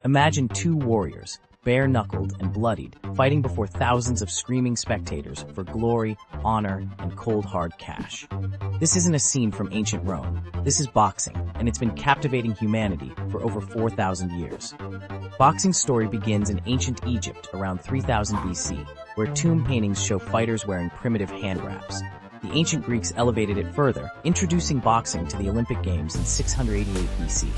Imagine two warriors, bare-knuckled and bloodied, fighting before thousands of screaming spectators for glory, honor, and cold hard cash. This isn't a scene from ancient Rome. This is boxing, and it's been captivating humanity for over 4,000 years. Boxing's story begins in ancient Egypt around 3000 BC, where tomb paintings show fighters wearing primitive hand wraps. The ancient Greeks elevated it further, introducing boxing to the Olympic Games in 688 BC.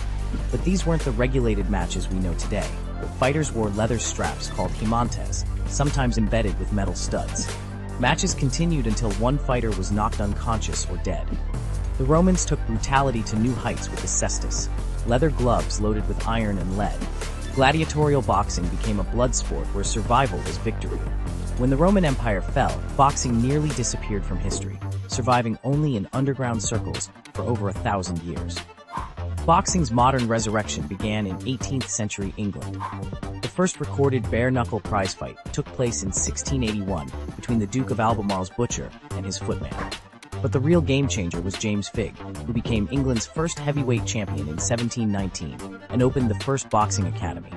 But these weren't the regulated matches we know today. Fighters wore leather straps called himantes, sometimes embedded with metal studs. Matches continued until one fighter was knocked unconscious or dead. The Romans took brutality to new heights with the cestus, leather gloves loaded with iron and lead. Gladiatorial boxing became a blood sport where survival was victory. When the Roman Empire fell, boxing nearly disappeared from history, surviving only in underground circles for over 1,000 years. Boxing's modern resurrection began in 18th century England. The first recorded bare-knuckle prize fight took place in 1681 between the Duke of Albemarle's butcher and his footman. But the real game-changer was James Figg, who became England's first heavyweight champion in 1719 and opened the first boxing academy.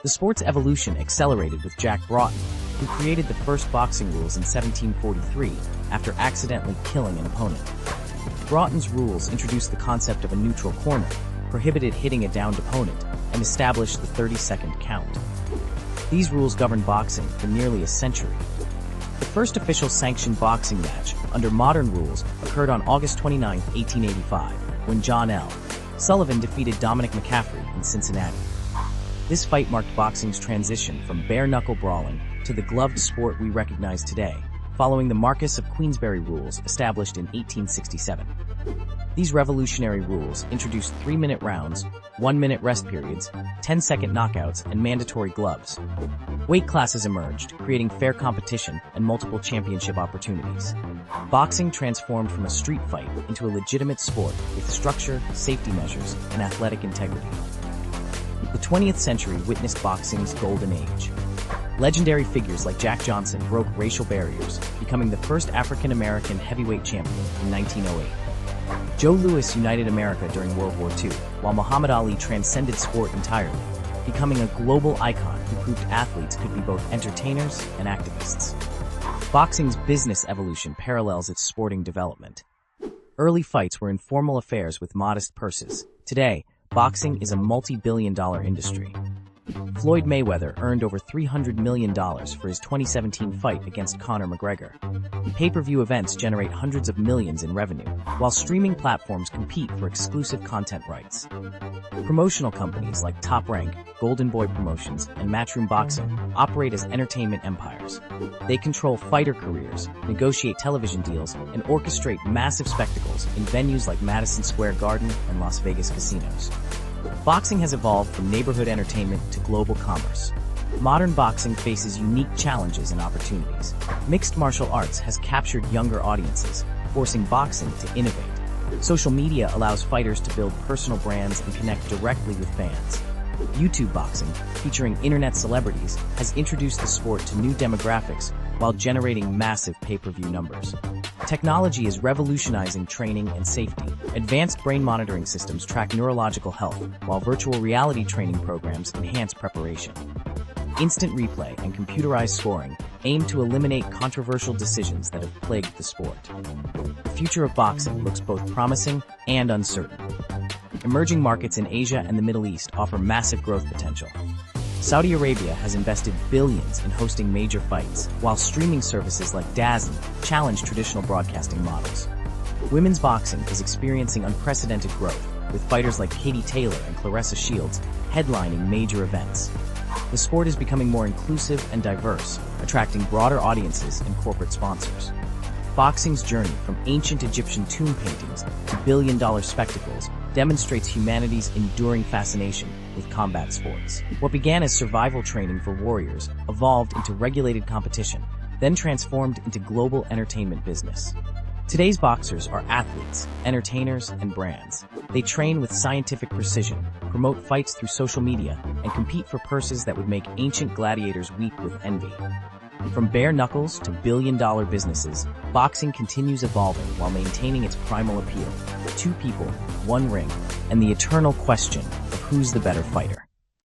The sport's evolution accelerated with Jack Broughton, who created the first boxing rules in 1743 after accidentally killing an opponent. Broughton's rules introduced the concept of a neutral corner, prohibited hitting a downed opponent, and established the 30-second count. These rules governed boxing for nearly a century. The first official sanctioned boxing match under modern rules occurred on August 29, 1885, when John L. Sullivan defeated Dominic McCaffrey in Cincinnati. This fight marked boxing's transition from bare-knuckle brawling to the gloved sport we recognize today, following the Marquess of Queensberry rules established in 1867. These revolutionary rules introduced 3-minute rounds, 1-minute rest periods, 10-second knockouts, and mandatory gloves. Weight classes emerged, creating fair competition and multiple championship opportunities. Boxing transformed from a street fight into a legitimate sport with structure, safety measures, and athletic integrity. The 20th century witnessed boxing's golden age. Legendary figures like Jack Johnson broke racial barriers, becoming the first African-American heavyweight champion in 1908. Joe Louis united America during World War II, while Muhammad Ali transcended sport entirely, becoming a global icon who proved athletes could be both entertainers and activists. Boxing's business evolution parallels its sporting development. Early fights were informal affairs with modest purses. Today, boxing is a multi-billion-dollar industry. Floyd Mayweather earned over $300 million for his 2017 fight against Conor McGregor. Pay-per-view events generate hundreds of millions in revenue, while streaming platforms compete for exclusive content rights. Promotional companies like Top Rank, Golden Boy Promotions, and Matchroom Boxing operate as entertainment empires. They control fighter careers, negotiate television deals, and orchestrate massive spectacles in venues like Madison Square Garden and Las Vegas casinos. Boxing has evolved from neighborhood entertainment to global commerce. Modern boxing faces unique challenges and opportunities. Mixed martial arts has captured younger audiences, forcing boxing to innovate. Social media allows fighters to build personal brands and connect directly with fans. YouTube boxing, featuring internet celebrities, has introduced the sport to new demographics while generating massive pay-per-view numbers. Technology is revolutionizing training and safety. Advanced brain monitoring systems track neurological health, while virtual reality training programs enhance preparation. Instant replay and computerized scoring aim to eliminate controversial decisions that have plagued the sport. The future of boxing looks both promising and uncertain. Emerging markets in Asia and the Middle East offer massive growth potential. Saudi Arabia has invested billions in hosting major fights, while streaming services like DAZN challenge traditional broadcasting models. Women's boxing is experiencing unprecedented growth, with fighters like Katie Taylor and Claressa Shields headlining major events. The sport is becoming more inclusive and diverse, attracting broader audiences and corporate sponsors. Boxing's journey from ancient Egyptian tomb paintings to billion-dollar spectacles demonstrates humanity's enduring fascination with combat sports. What began as survival training for warriors evolved into regulated competition, then transformed into global entertainment business. Today's boxers are athletes, entertainers, and brands. They train with scientific precision, promote fights through social media, and compete for purses that would make ancient gladiators weep with envy. From bare knuckles to billion-dollar businesses, boxing continues evolving while maintaining its primal appeal. Two people, one ring, and the eternal question of who's the better fighter.